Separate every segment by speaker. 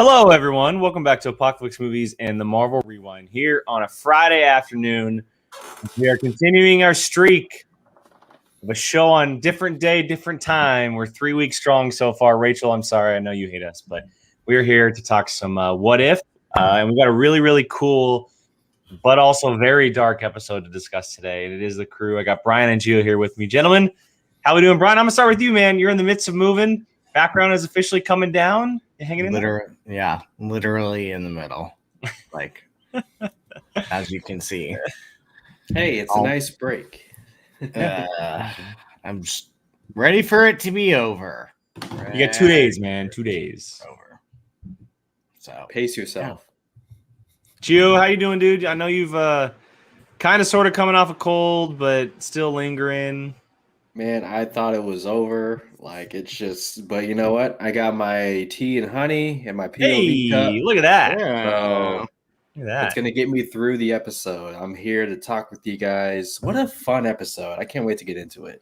Speaker 1: Hello, everyone. Welcome back to Apocalypse Movies and the Marvel Rewind here on a Friday afternoon. We are continuing our streak of a show on different day, different time. We're 3 weeks strong so far. Rachel, I'm sorry. I know you hate us, but we're here to talk some What If. And we've got a really, really cool, but also very dark episode to discuss today. And it is the crew. I got Brian and Gio here with me. Gentlemen, how we doing? Brian, I'm going to start with you, man. You're in the midst of moving. Background is officially coming down. You hanging in there?
Speaker 2: Yeah, literally in the middle, like as you can see.
Speaker 3: Hey, it's a nice break.
Speaker 2: I'm just ready for it to be over.
Speaker 1: You got 2 days, man. 2 days.
Speaker 2: Over. So
Speaker 3: pace yourself.
Speaker 1: Gio, how you doing, dude? I know you've kind of sort of coming off a cold, but still lingering.
Speaker 3: Man, I thought it was over. Like, it's just, but you know what? I got my tea and honey and my POV cup.
Speaker 1: Look at that.
Speaker 3: So
Speaker 1: Look at that.
Speaker 3: it's going to get me through the episode. I'm here to talk with you guys. What a fun episode. I can't wait to get into it.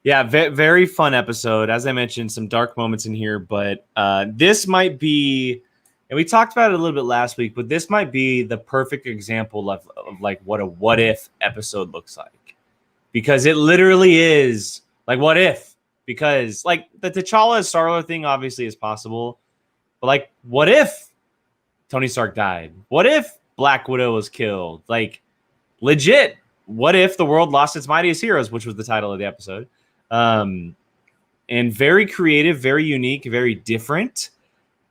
Speaker 1: Yeah, very fun episode. As I mentioned, some dark moments in here, but this might be, and we talked about it a little bit last week, but this might be the perfect example of like what a what if episode looks like. Because it literally is like, what if? Because like the T'Challa Star-Lord thing obviously is possible, but like, what if Tony Stark died? What if Black Widow was killed? Like, legit, what if the world lost its mightiest heroes, which was the title of the episode? And very creative, very unique, very different.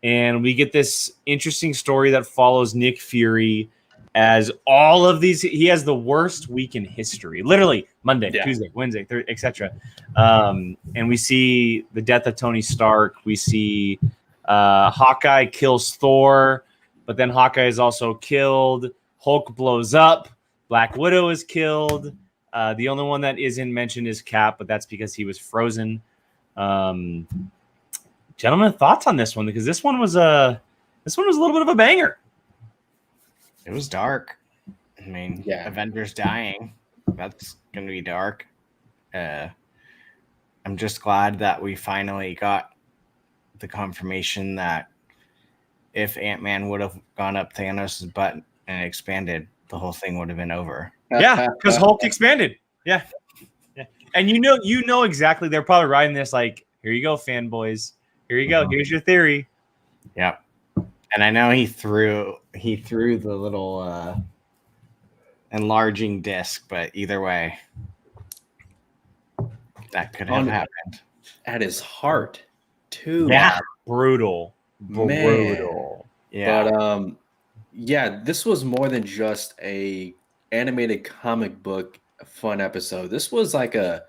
Speaker 1: And we get this interesting story that follows Nick Fury as all of these, he has the worst week in history, literally Monday, Tuesday, Wednesday, Thursday, etc. And we see the death of Tony Stark. We see Hawkeye kills Thor, but then Hawkeye is also killed. Hulk blows up. Black Widow is killed. The only one that isn't mentioned is Cap, but that's because he was frozen. Gentlemen, thoughts on this one? Because this one was a little bit of a banger.
Speaker 2: it was dark. I mean, Avengers dying. That's going to be dark. I'm just glad that we finally got the confirmation that if Ant-Man would have gone up Thanos' butt and expanded, the whole thing would have been over.
Speaker 1: Yeah, because Hulk expanded. Yeah. And you know exactly. They're probably writing this like, here you go, fanboys. Here you go. Here's your theory.
Speaker 2: Yep. And I know he threw the little enlarging disc, but either way, that could have happened.
Speaker 3: At his heart, too.
Speaker 1: Yeah, brutal.
Speaker 2: Yeah.
Speaker 3: But this was more than just a animated comic book fun episode. This was like a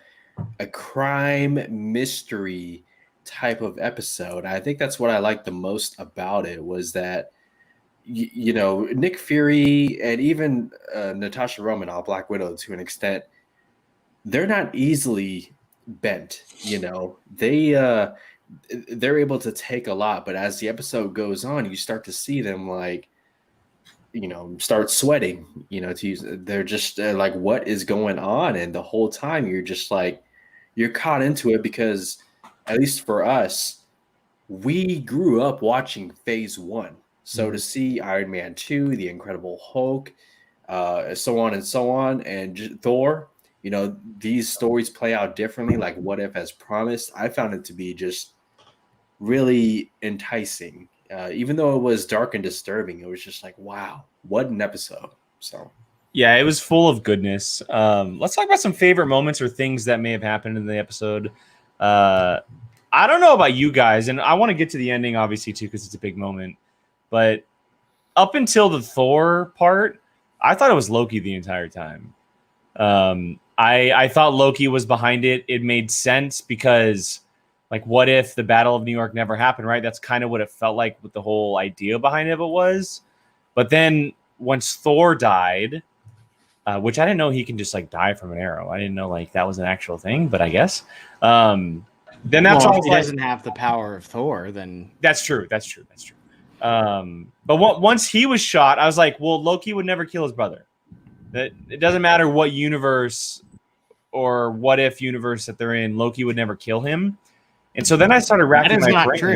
Speaker 3: crime mystery type of episode. I think that's what I liked the most about it, was that Nick Fury and even Natasha Romanoff, Black Widow, to an extent, they're not easily bent. They're able to take a lot, but as the episode goes on, you start to see them like, start sweating. They're just like, what is going on? And the whole time you're just like, you're caught into it, because at least for us, we grew up watching Phase 1. So to see Iron Man 2, The Incredible Hulk, so on and so on, and Thor, these stories play out differently, like What If as promised. I found it to be just really enticing. Even though it was dark and disturbing, it was just like, wow, what an episode. So
Speaker 1: yeah, it was full of goodness. Let's talk about some favorite moments or things that may have happened in the episode. I don't know about you guys, and I want to get to the ending, obviously, too, because it's a big moment. But up until the Thor part, I thought it was Loki the entire time. I thought Loki was behind it. It made sense because, like, what if the Battle of New York never happened, right? That's kind of what it felt like with the whole idea behind it was. But then once Thor died, which I didn't know he can just, like, die from an arrow. I didn't know, like, that was an actual thing, but I guess. Then that's all.
Speaker 2: If he doesn't have the power of Thor, then
Speaker 1: that's true. But once he was shot, I was like, well, Loki would never kill his brother. That it doesn't matter what universe or what if universe that they're in, Loki would never kill him. And so then I started wrapping my brain.
Speaker 2: That is not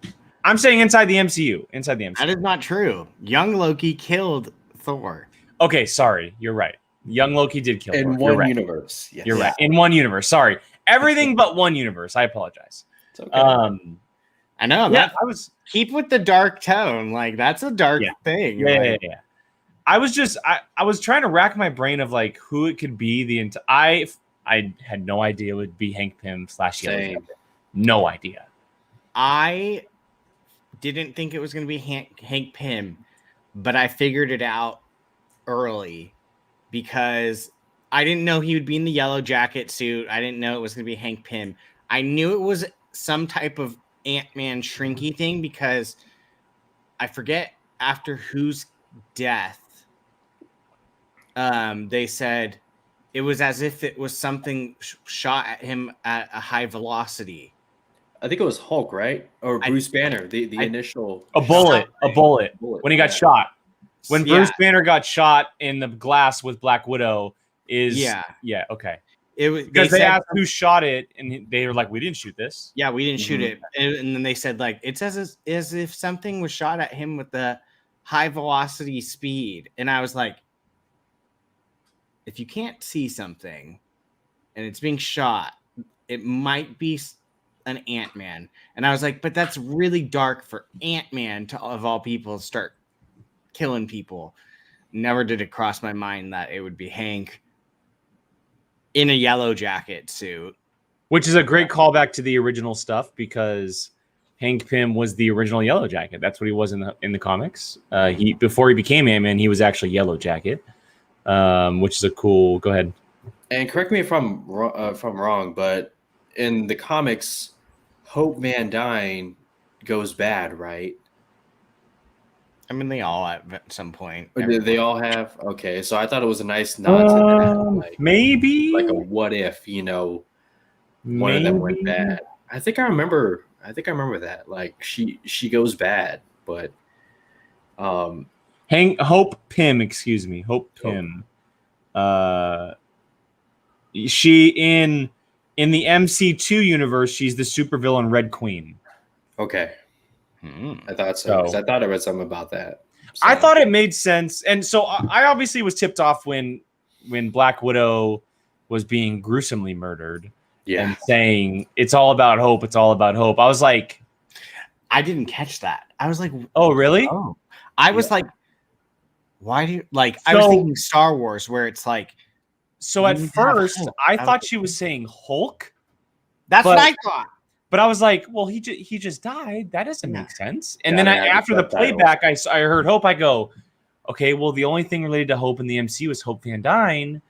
Speaker 2: true.
Speaker 1: I'm saying inside the MCU. Inside the MCU.
Speaker 2: That is not true. Young Loki killed Thor.
Speaker 1: Okay, sorry. You're right. Young Loki did kill Thor.
Speaker 3: In one universe. Yes.
Speaker 1: You're right. In one universe. Sorry. Everything but one universe. I apologize.
Speaker 3: It's okay.
Speaker 2: I know.
Speaker 1: Yeah,
Speaker 2: I was keep with the dark tone. Like that's a dark thing.
Speaker 1: Yeah. I was trying to rack my brain of like who it could be. I had no idea it would be Hank Pym / Yellow Jacket. No idea.
Speaker 2: I didn't think it was going to be Hank Pym, but I figured it out early because I didn't know he would be in the Yellow Jacket suit. I didn't know it was going to be Hank Pym. I knew it was some type of Ant-Man shrinky thing because I forget after whose death they said it was as if it was something shot at him at a high velocity.
Speaker 3: I think it was Hulk, right? Or Bruce Banner, the initial...
Speaker 1: A bullet when he got shot. When Bruce Banner got shot in the glass with Black Widow okay.
Speaker 2: It was
Speaker 1: because they asked who shot it, and they were like, "We didn't shoot this."
Speaker 2: Yeah, we didn't shoot it, and then they said like it's as if something was shot at him with the high velocity speed, and I was like, if you can't see something, and it's being shot, it might be an Ant-Man, and I was like, but that's really dark for Ant-Man to of all people start killing people. Never did it cross my mind that it would be Hank in a Yellow Jacket suit,
Speaker 1: which is a great callback to the original stuff because Hank Pym was the original Yellow Jacket. That's what he was in the comics. Before he became Ant-Man, he was actually Yellow Jacket, which is a cool. Go ahead.
Speaker 3: And correct me if I'm wrong, but in the comics, Hope Van Dyne goes bad, right?
Speaker 2: I mean, they all at some point.
Speaker 3: They all have? Okay, so I thought it was a nice nod to that. Like,
Speaker 1: maybe
Speaker 3: like a what if, one of them went bad. I think I remember that. Like she goes bad, but
Speaker 1: Hope Pym. She in the MC2 universe, she's the supervillain Red Queen.
Speaker 3: Okay. I thought so. I thought I read something about that. So.
Speaker 1: I thought it made sense. And so I obviously was tipped off when Black Widow was being gruesomely murdered and saying, it's all about hope. It's all about hope. I was like,
Speaker 2: I didn't catch that. I was like,
Speaker 1: oh, really?
Speaker 2: Oh. I was like, why do you like, I was thinking Star Wars where it's like,
Speaker 1: so at first I thought she was saying Hulk.
Speaker 2: That's what I thought.
Speaker 1: But I was like, well, he just died. That doesn't make sense. And then after the playback, I heard Hope. I go, okay, well, the only thing related to Hope in the MCU is Hope Van Dyne.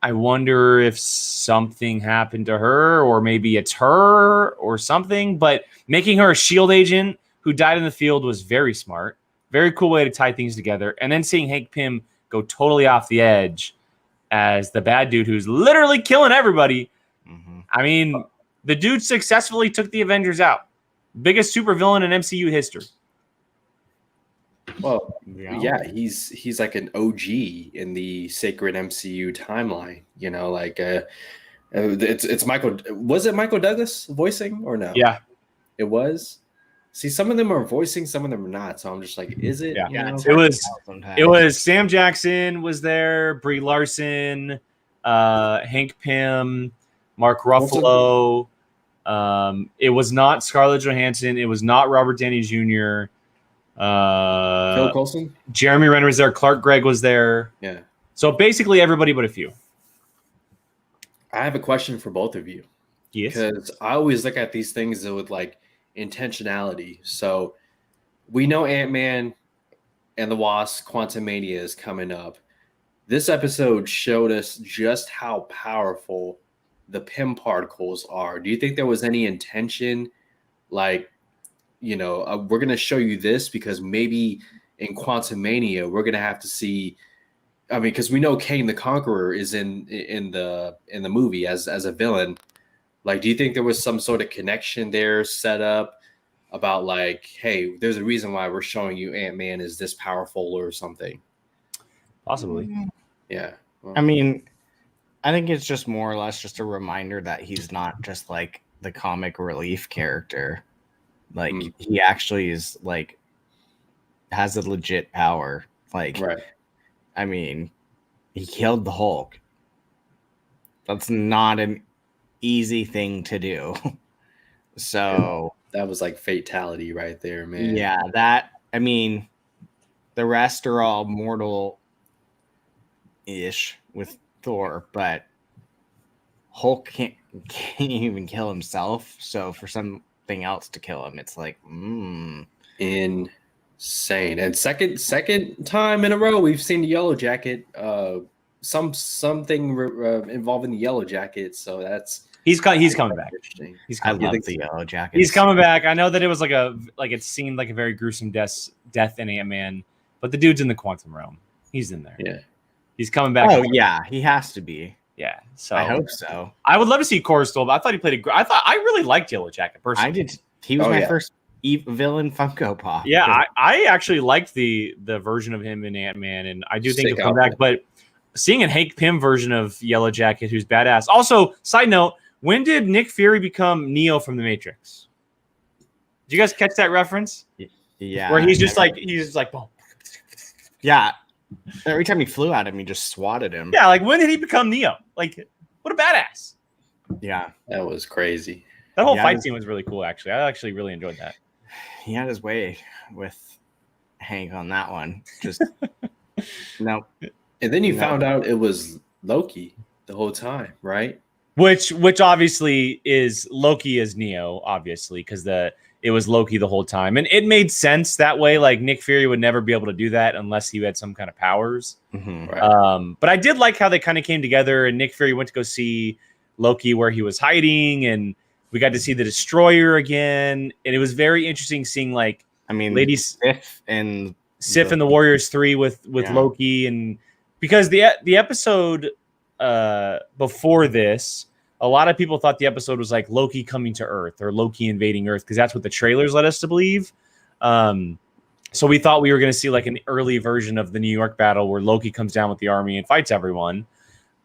Speaker 1: I wonder if something happened to her, or maybe it's her or something. But making her a S.H.I.E.L.D. agent who died in the field was very smart. Very cool way to tie things together. And then seeing Hank Pym go totally off the edge as the bad dude who's literally killing everybody. Mm-hmm. I mean... The dude successfully took the Avengers out. Biggest supervillain in MCU history.
Speaker 3: Well, yeah, he's like an OG in the sacred MCU timeline. It's Michael. Was it Michael Douglas voicing or no?
Speaker 1: Yeah,
Speaker 3: it was. See, some of them are voicing, some of them are not. So I'm just like, is it?
Speaker 1: Yeah, it was Sam Jackson was there, Brie Larson, Hank Pym, Mark Ruffalo. It was not Scarlett Johansson. It was not Robert Downey Jr.
Speaker 3: Phil Coulson.
Speaker 1: Jeremy Renner was there. Clark Gregg was there.
Speaker 3: Yeah.
Speaker 1: So basically everybody but a few.
Speaker 3: I have a question for both of you.
Speaker 1: Yes.
Speaker 3: Because I always look at these things with like intentionality. So we know Ant-Man and the Wasp Quantumania is coming up. This episode showed us just how powerful the Pym particles are. Do you think there was any intention, like, we're going to show you this because maybe in Quantumania we're going to have to see. I mean, because we know Kang the Conqueror is in the movie as a villain. Like, do you think there was some sort of connection there set up about like, hey, there's a reason why we're showing you Ant-Man is this powerful or something?
Speaker 1: Possibly.
Speaker 3: Yeah.
Speaker 2: Well, I mean, I think it's just more or less just a reminder that he's not just like the comic relief character. Like he actually is like has a legit power. Like,
Speaker 3: right.
Speaker 2: I mean, he killed the Hulk. That's not an easy thing to do. So
Speaker 3: that was like fatality right there, man.
Speaker 2: Yeah, that, I mean, the rest are all mortal-ish with Thor, but Hulk can't even kill himself. So for something else to kill him, it's like,
Speaker 3: insane. And second time in a row we've seen the Yellow Jacket. Something involving the Yellow Jacket. So that's
Speaker 1: he's coming back.
Speaker 3: Interesting.
Speaker 2: I love the Yellow Jacket.
Speaker 1: He's coming back. I know that it was like it seemed like a very gruesome death in Ant-Man, but the dude's in the quantum realm. He's in there.
Speaker 3: Yeah,
Speaker 1: he's coming back.
Speaker 2: Oh yeah, he has to be.
Speaker 1: Yeah, so
Speaker 2: I hope so.
Speaker 1: I would love to see Korra still, but I thought he played I really liked Yellow Jacket personally.
Speaker 2: I did. He was my first villain Funko Pop.
Speaker 1: Yeah, I actually liked the version of him in Ant-Man, and I do think he'll come back. But seeing a Hank Pym version of Yellow Jacket, who's badass. Also, side note, when did Nick Fury become Neo from the Matrix? Did you guys catch that reference?
Speaker 2: Yeah,
Speaker 1: where he's just like boom.
Speaker 2: Yeah. Every time he flew at him, he just swatted him.
Speaker 1: Yeah, like when did he become Neo? Like, what a badass.
Speaker 2: Yeah.
Speaker 3: That was crazy.
Speaker 1: That whole fight scene was really cool, actually. I actually really enjoyed that.
Speaker 2: He had his way with Hank on that one. Just nope.
Speaker 3: And then you found out it was Loki the whole time, right?
Speaker 1: Which obviously is Loki as Neo, obviously, because it was Loki the whole time. And it made sense that way. Like Nick Fury would never be able to do that unless he had some kind of powers.
Speaker 2: Mm-hmm.
Speaker 3: Right.
Speaker 1: But I did like how they kind of came together, and Nick Fury went to go see Loki where he was hiding, and we got to see the Destroyer again. And it was very interesting seeing Lady
Speaker 2: Sif and
Speaker 1: the Warriors 3 with Loki. And because the episode before this, a lot of people thought the episode was like Loki coming to Earth or Loki invading Earth, because that's what the trailers led us to believe. So we thought we were going to see like an early version of the New York battle where Loki comes down with the army and fights everyone.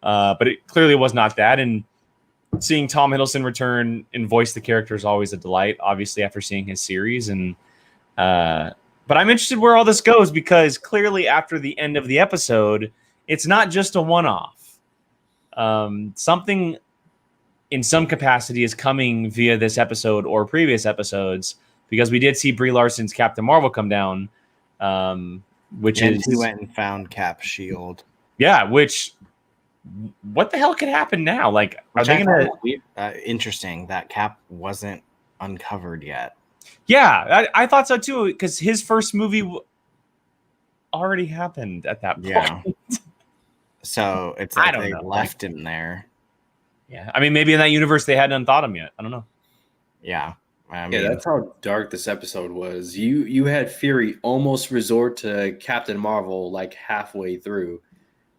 Speaker 1: But it clearly was not that. And seeing Tom Hiddleston return and voice the character is always a delight, obviously, after seeing his series. And but I'm interested where all this goes, because clearly after the end of the episode, it's not just a one-off. Something in some capacity is coming via this episode or previous episodes, because we did see Brie Larson's Captain Marvel come down, which is
Speaker 2: he went and found Cap's shield.
Speaker 1: Yeah, what the hell could happen now? Like, are they gonna?
Speaker 2: Interesting that Cap wasn't uncovered yet.
Speaker 1: Yeah, I thought so too, because his first movie already happened at that point.
Speaker 2: Yeah. So it's like they left him there.
Speaker 1: Yeah, I mean, maybe in that universe they hadn't unthought him yet. I don't know.
Speaker 2: Yeah, I
Speaker 3: mean, that's how dark this episode was. You had Fury almost resort to Captain Marvel like halfway through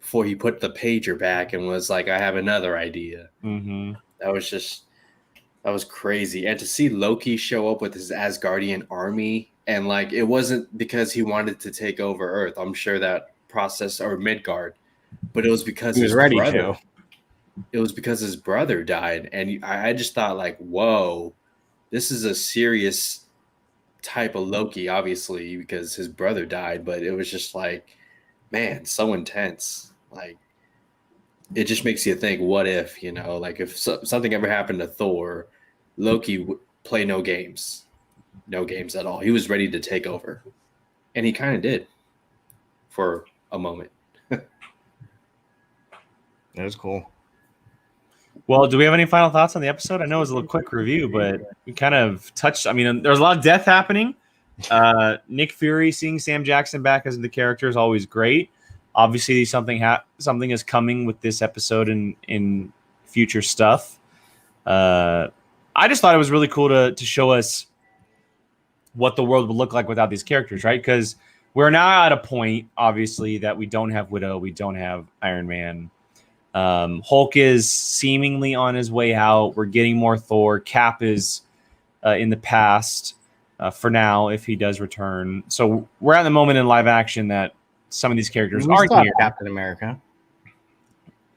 Speaker 3: before he put the pager back and was like, "I have another idea."
Speaker 1: Mm-hmm.
Speaker 3: That was crazy. And to see Loki show up with his Asgardian army, and like it wasn't because he wanted to take over Earth. I'm sure that process or Midgard, but it was because
Speaker 2: he was ready to.
Speaker 3: It was because his brother died, and I just thought like, whoa, this is a serious type of Loki, obviously, because his brother died, but it was just like, man, so intense. Like, it just makes you think, what if, like if something ever happened to Thor, Loki would play no games at all. He was ready to take over, and he kind of did for a moment.
Speaker 2: That was cool.
Speaker 1: Well, do we have any final thoughts on the episode? I know it was a little quick review, but we kind of touched. I mean, there's a lot of death happening. Nick Fury, seeing Sam Jackson back as the character is always great. Obviously, something is coming with this episode in future stuff. I just thought it was really cool to show us what the world would look like without these characters, right? Because we're now at a point, obviously, that we don't have Widow, we don't have Iron Man. Hulk is seemingly on his way out. We're getting more Thor. Cap is in the past for now, if he does return. So we're at the moment in live action that some of these characters aren't here.
Speaker 2: Captain America.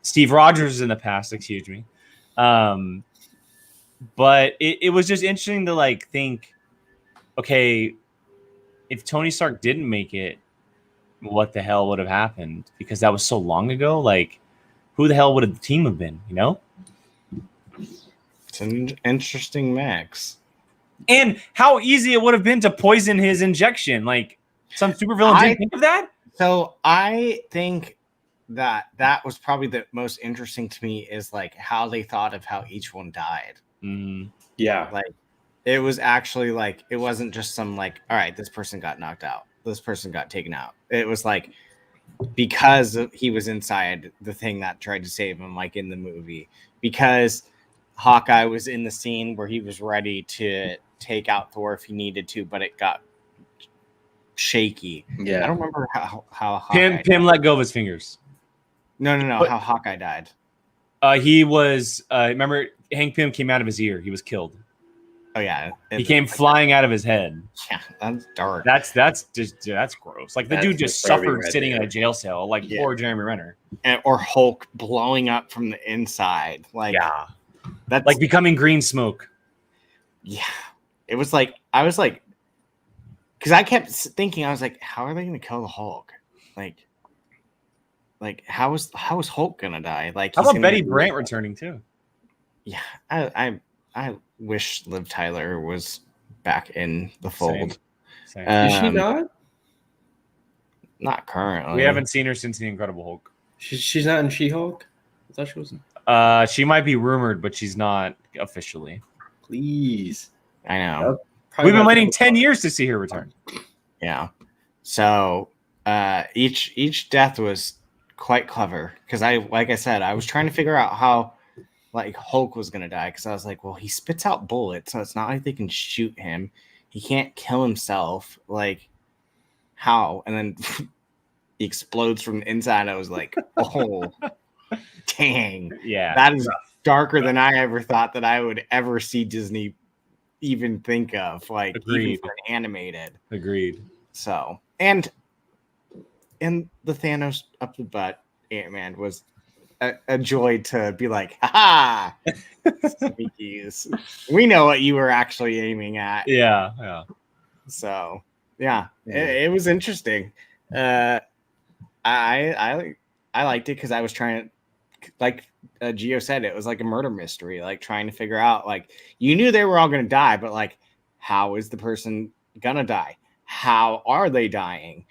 Speaker 1: Steve Rogers is in the past, excuse me. But it was just interesting to think okay, if Tony Stark didn't make it, what the hell would have happened? Because that was so long ago. Like, who the hell would the team have been? You know?
Speaker 2: It's an interesting mix.
Speaker 1: And how easy it would have been to poison his injection. Like, some supervillain didn't think of that?
Speaker 2: So I think that was probably the most interesting to me is like how they thought of how each one died.
Speaker 1: Mm-hmm.
Speaker 3: Yeah.
Speaker 2: Like, it was actually like, it wasn't just some like, all right, this person got knocked out. This person got taken out. It was like, because he was inside the thing that tried to save him, like in the movie, because Hawkeye was in the scene where he was ready to take out Thor if he needed to, but it got shaky.
Speaker 3: Yeah.
Speaker 2: I don't remember how Hawkeye
Speaker 1: Pym let go of his fingers.
Speaker 2: No, how Hawkeye died.
Speaker 1: He was remember Hank Pym came out of his ear. He was killed.
Speaker 2: Oh yeah.
Speaker 1: He came flying out of his head.
Speaker 2: Yeah, that's dark.
Speaker 1: That's gross. Like the dude just suffered sitting in a jail cell, like poor Jeremy Renner.
Speaker 2: Or Hulk blowing up from the inside. Like,
Speaker 1: yeah.
Speaker 2: That's
Speaker 1: like becoming green smoke.
Speaker 2: Yeah. It was like, I was like, because I kept thinking, I was like, how are they going to kill the Hulk? Like how is Hulk going to die? Like,
Speaker 1: how about Betty Brant returning too?
Speaker 2: Yeah. I wish Liv Tyler was back in the fold.
Speaker 3: Same. Is she not?
Speaker 2: Not currently.
Speaker 1: We haven't seen her since The Incredible Hulk.
Speaker 3: She's not in She-Hulk? I thought she wasn't.
Speaker 1: She might be rumored, but she's not officially.
Speaker 3: Please.
Speaker 2: I know.
Speaker 1: We've been waiting 10 years to see her return.
Speaker 2: Yeah. So each death was quite clever because like I said, I was trying to figure out how like Hulk was gonna die because I was like, well, he spits out bullets, so it's not like they can shoot him. He can't kill himself. Like, how? And then he explodes from the inside. I was like, oh, dang.
Speaker 1: Yeah.
Speaker 2: That is darker than I ever thought that I would ever see Disney even think of. Like,
Speaker 1: Agreed.
Speaker 2: even for an animated.
Speaker 1: Agreed.
Speaker 2: So, and the Thanos up the butt Ant-Man was a joy to be like, ha sneakies. We know what you were actually aiming at.
Speaker 1: Yeah.
Speaker 2: So yeah. It was interesting. I liked it because I was trying to, like Gio said, it was like a murder mystery, like trying to figure out, like, you knew they were all gonna die, but like, how is the person gonna die? How are they dying?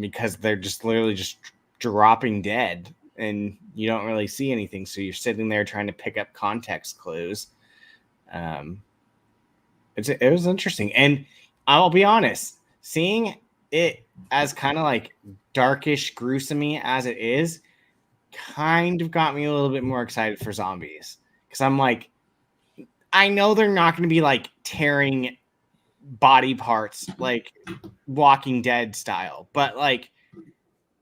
Speaker 2: Because they're just literally just dropping dead and you don't really see anything, so you're sitting there trying to pick up context clues. It was interesting, and I'll be honest, seeing it as kind of like darkish, gruesome as it is, kind of got me a little bit more excited for zombies, because I'm like, I know they're not going to be like tearing body parts like Walking Dead style, but like,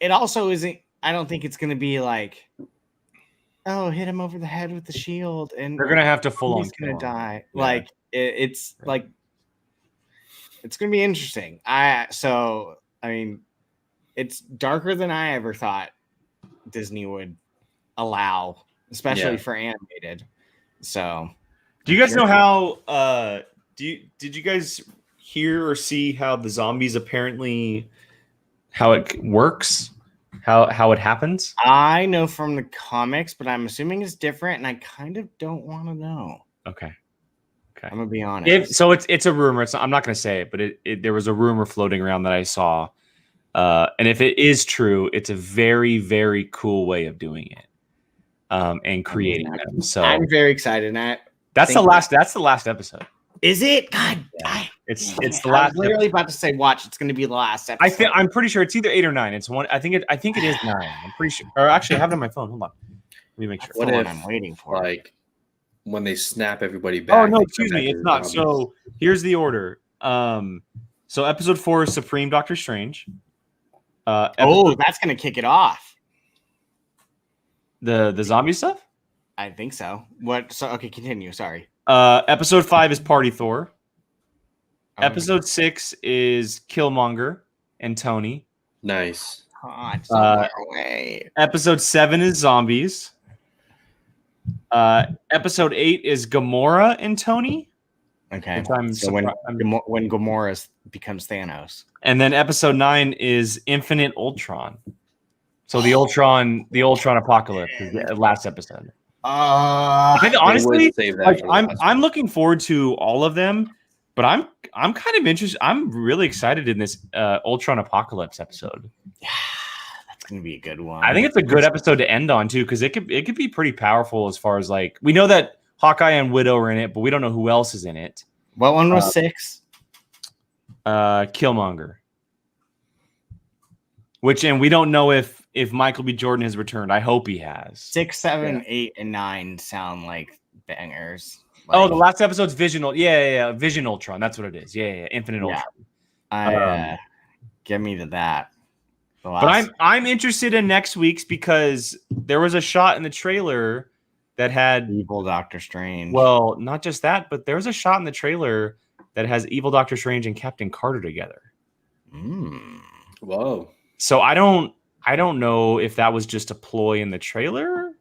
Speaker 2: it also isn't, I don't think it's going to be like, oh, hit him over the head with the shield and
Speaker 1: they're going to have to full on
Speaker 2: he's going to die.
Speaker 1: Yeah.
Speaker 2: Like, it's like, it's going to be interesting. I mean, it's darker than I ever thought Disney would allow, especially for animated. So,
Speaker 1: do you guys know how, did you guys hear or see how the zombies apparently, how it works? How it happens?
Speaker 2: I know from the comics, but I'm assuming it's different, and I kind of don't want to know.
Speaker 1: Okay.
Speaker 2: I'm gonna be honest.
Speaker 1: It's a rumor. I'm not gonna say it, but there was a rumor floating around that I saw, and if it is true, it's a very, very cool way of doing it, and creating them. So
Speaker 2: I'm very excited.
Speaker 1: That's the last episode.
Speaker 2: Is it? God,
Speaker 1: yeah. It's the last.
Speaker 2: I was literally about to say, watch. It's going to be the last episode.
Speaker 1: I'm pretty sure it's either 8 or 9. It's one. I think it is 9. I'm pretty sure. Or actually, I have it on my phone. Hold on. Let me make sure.
Speaker 3: What if
Speaker 2: I'm waiting for?
Speaker 3: Like when they snap everybody back.
Speaker 1: Oh no, excuse me. It's not. So here's the order. So episode 4 is Supreme Doctor Strange.
Speaker 2: That's going to kick it off.
Speaker 1: The zombie stuff.
Speaker 2: I think so. What? So okay, continue. Sorry.
Speaker 1: Episode 5 is Party Thor. Episode 6 is Killmonger and Tony.
Speaker 3: Nice.
Speaker 1: Episode 7 is Zombies. Episode 8 is Gamora and Tony.
Speaker 2: Okay.
Speaker 1: Which
Speaker 2: so when Gamora becomes Thanos.
Speaker 1: And then episode 9 is Infinite Ultron. So the Ultron apocalypse is the last episode. Honestly, like, I'm looking forward to all of them, but I'm kind of interested. I'm really excited in this Ultron apocalypse episode.
Speaker 2: Yeah, that's gonna be a good one.
Speaker 1: I think it's a good episode to end on too, because it could be pretty powerful as far as like we know that Hawkeye and Widow are in it, but we don't know who else is in it.
Speaker 2: What one was 6?
Speaker 1: Killmonger. And we don't know if Michael B. Jordan has returned. I hope he has.
Speaker 2: 6, 7, 8, and 9 sound like bangers.
Speaker 1: Like, the last episode's Vision. Yeah. Vision Ultron. That's what it is. Yeah. Infinite Ultron.
Speaker 2: Get me to that.
Speaker 1: But I'm interested in next week's because there was a shot in the trailer that had
Speaker 2: evil Doctor Strange.
Speaker 1: Well, not just that, but there was a shot in the trailer that has evil Doctor Strange and Captain Carter together.
Speaker 3: Whoa.
Speaker 1: So I don't know if that was just a ploy in the trailer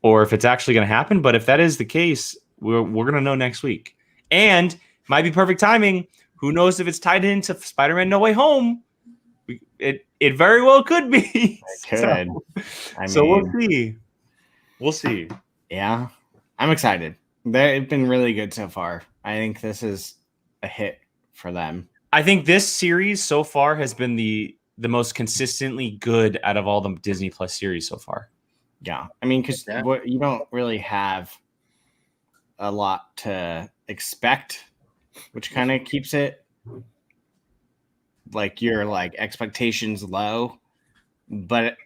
Speaker 1: or if it's actually going to happen. But if that is the case, we're going to know next week. And might be perfect timing. Who knows if it's tied into Spider-Man No Way Home? It very well could be.
Speaker 2: It could.
Speaker 1: So we'll see. We'll see.
Speaker 2: Yeah. I'm excited. They've been really good so far. I think this is a hit for them.
Speaker 1: I think this series so far has been the most consistently good out of all the Disney Plus series so far.
Speaker 2: Yeah. I mean, because you don't really have a lot to expect, which kind of keeps it like your like expectations low. But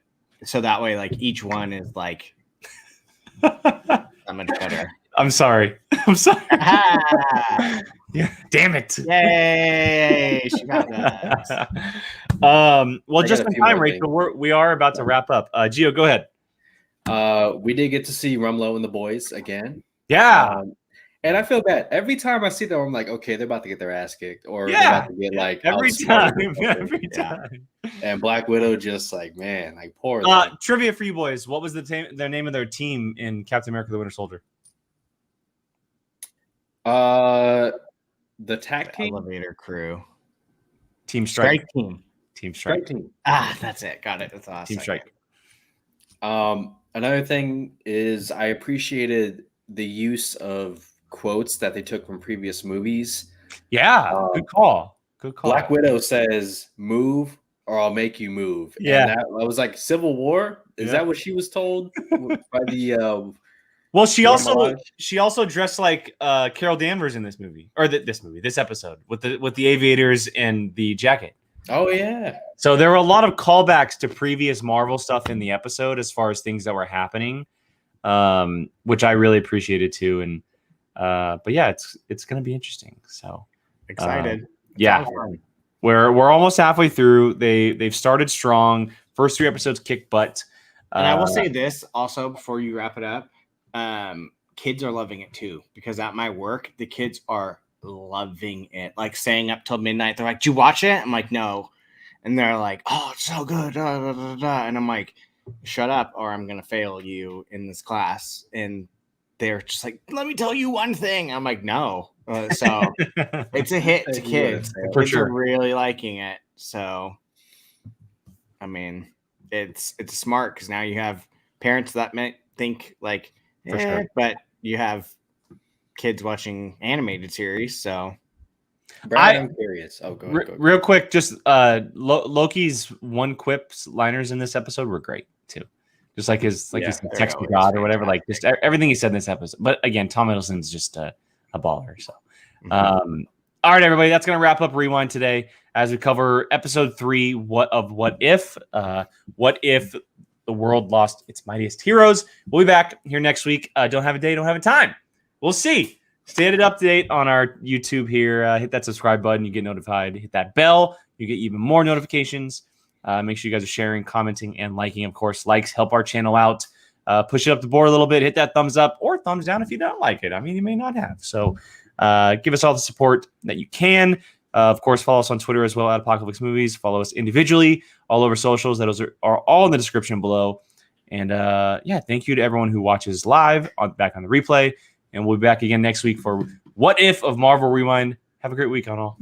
Speaker 2: so that way, like each one is like that much better.
Speaker 1: I'm sorry. Yeah, damn it.
Speaker 2: Yay. She got that.
Speaker 1: Well, just in time, Rachel, we are about to wrap up. Gio, go ahead.
Speaker 3: We did get to see Rumlow and the boys again.
Speaker 1: Yeah.
Speaker 3: And I feel bad. Every time I see them, I'm like, okay, they're about to get their ass kicked. Or they're about to get like
Speaker 1: every time.
Speaker 3: And Black Widow just like, man, like poor.
Speaker 1: Trivia for you boys. What was their name of their team in Captain America the Winter Soldier?
Speaker 3: The TAC team?
Speaker 2: Elevator crew.
Speaker 1: Team Strike.
Speaker 2: Team
Speaker 1: Strike team.
Speaker 2: That's it. Got it. That's awesome.
Speaker 1: Team Strike.
Speaker 3: Another thing is I appreciated the use of quotes that they took from previous movies.
Speaker 1: Yeah, good call.
Speaker 3: Black Widow says, "Move or I'll make you move."
Speaker 1: Yeah,
Speaker 3: and I was like, Civil War. Is that what she was told by the?
Speaker 1: Well, she also dressed like Carol Danvers in this movie, or this episode with the aviators and the jacket.
Speaker 3: Oh yeah.
Speaker 1: So there were a lot of callbacks to previous Marvel stuff in the episode as far as things that were happening, which I really appreciated too. And but yeah, it's going to be interesting. So
Speaker 2: excited.
Speaker 1: Yeah, we're almost halfway through. They've started strong. First 3 episodes kick butt.
Speaker 2: And I will say this also before you wrap it up. Kids are loving it too, because at my work, the kids are loving it. Like staying up till midnight. They're like, "Did you watch it?" I'm like, "No." And they're like, "Oh, it's so good." And I'm like, "Shut up or I'm going to fail you in this class." And they're just like, "Let me tell you one thing." I'm like, "No." So it's a hit to kids.
Speaker 1: For sure.
Speaker 2: They're really liking it. So, I mean, it's smart because now you have parents that might think like, sure. But you have kids watching animated series. So,
Speaker 3: Brian, I'm curious. Oh, go ahead.
Speaker 1: Real quick, just Loki's one quips liners in this episode were great too. Just like his text to God or whatever, like just everything he said in this episode. But again, Tom Hiddleston's just a baller. So, all right, everybody, that's going to wrap up Rewind today as we cover episode 3. What if the world lost its mightiest heroes? We'll be back here next week. Don't have a day, don't have a time. We'll see. Stay up to date on our YouTube here. Hit that subscribe button. You get notified. Hit that bell. You get even more notifications. Make sure you guys are sharing, commenting, and liking. Of course, likes help our channel out. Push it up the board a little bit. Hit that thumbs up or thumbs down if you don't like it. I mean, you may not have. So give us all the support that you can. Of course, follow us on Twitter as well at Apocalypse Movies. Follow us individually all over socials. Those are all in the description below. And thank you to everyone who watches live back on the replay. And we'll be back again next week for What If of Marvel Rewind. Have a great week on all.